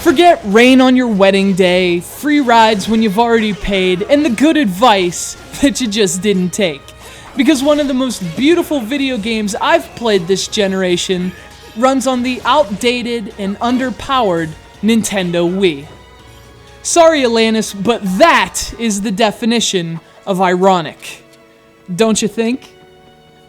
Forget rain on your wedding day, free rides when you've already paid, and the good advice that you just didn't take. Because one of the most beautiful video games I've played this generation runs on the outdated and underpowered Nintendo Wii. Sorry, Alanis, but that is the definition of ironic. Don't you think?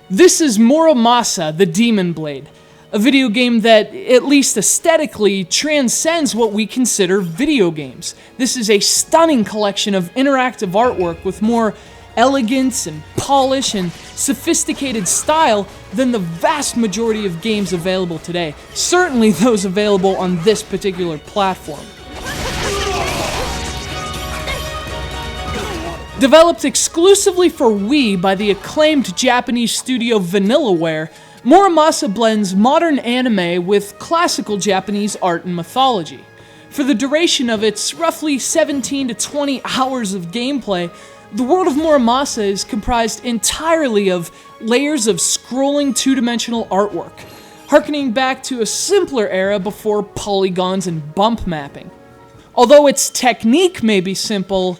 This is Muramasa, the Demon Blade, a video game that, at least aesthetically, transcends what we consider video games. This is a stunning collection of interactive artwork with more elegance and polish and sophisticated style than the vast majority of games available today. Certainly those available on this particular platform. Developed exclusively for Wii by the acclaimed Japanese studio Vanillaware, Muramasa blends modern anime with classical Japanese art and mythology. For the duration of its roughly 17 to 20 hours of gameplay, the world of Muramasa is comprised entirely of layers of scrolling two-dimensional artwork, harkening back to a simpler era before polygons and bump mapping. Although its technique may be simple,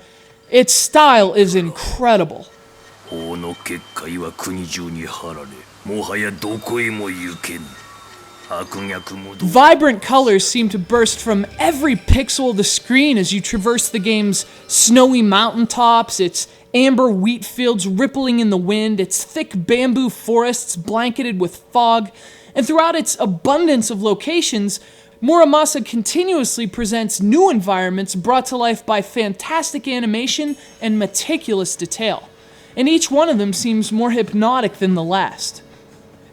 its style is incredible. Vibrant colors seem to burst from every pixel of the screen as you traverse the game's snowy mountaintops, its amber wheat fields rippling in the wind, its thick bamboo forests blanketed with fog, and throughout its abundance of locations, Muramasa continuously presents new environments brought to life by fantastic animation and meticulous detail, and each one of them seems more hypnotic than the last.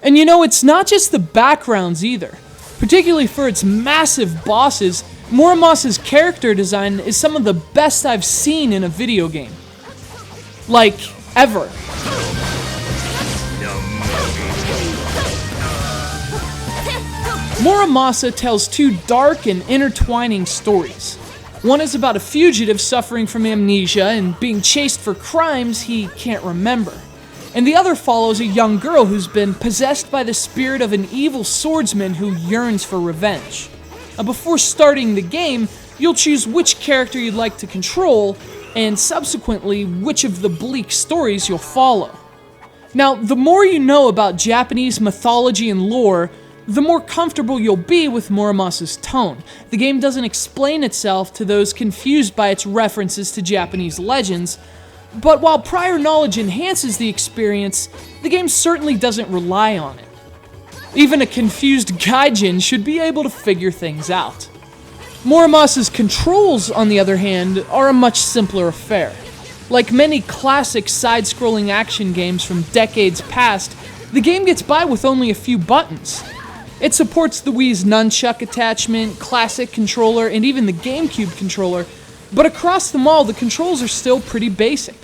And you know, it's not just the backgrounds either. Particularly for its massive bosses, Muramasa's character design is some of the best I've seen in a video game. Like, ever. Muramasa tells two dark and intertwining stories. One is about a fugitive suffering from amnesia and being chased for crimes he can't remember. And the other follows a young girl who's been possessed by the spirit of an evil swordsman who yearns for revenge. Before starting the game, you'll choose which character you'd like to control, and subsequently which of the bleak stories you'll follow. Now, the more you know about Japanese mythology and lore, the more comfortable you'll be with Muramasa's tone. The game doesn't explain itself to those confused by its references to Japanese legends, but while prior knowledge enhances the experience, the game certainly doesn't rely on it. Even a confused gaijin should be able to figure things out. Muramasa's controls, on the other hand, are a much simpler affair. Like many classic side-scrolling action games from decades past, the game gets by with only a few buttons. It supports the Wii's nunchuck attachment, classic controller, and even the GameCube controller, but across them all, the controls are still pretty basic.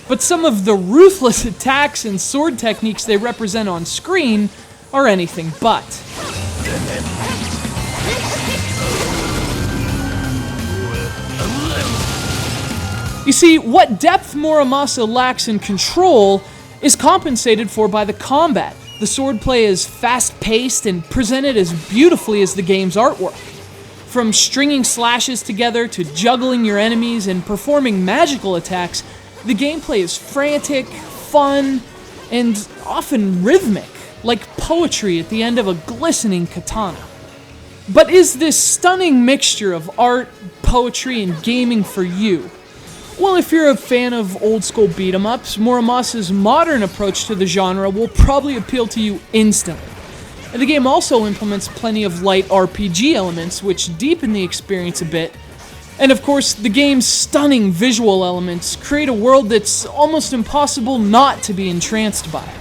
But some of the ruthless attacks and sword techniques they represent on screen are anything but. You see, what depth Muramasa lacks in control is compensated for by the combat. The swordplay is fast-paced and presented as beautifully as the game's artwork. From stringing slashes together to juggling your enemies and performing magical attacks, the gameplay is frantic, fun, and often rhythmic, like poetry at the end of a glistening katana. But is this stunning mixture of art, poetry, and gaming for you? Well, if you're a fan of old-school beat-em-ups, Muramasa's modern approach to the genre will probably appeal to you instantly. The game also implements plenty of light RPG elements, which deepen the experience a bit. And of course, the game's stunning visual elements create a world that's almost impossible not to be entranced by.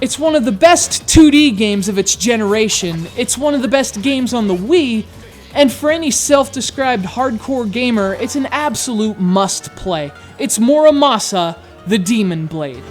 It's one of the best 2D games of its generation, it's one of the best games on the Wii, and for any self-described hardcore gamer, it's an absolute must-play. It's Muramasa, the Demon Blade.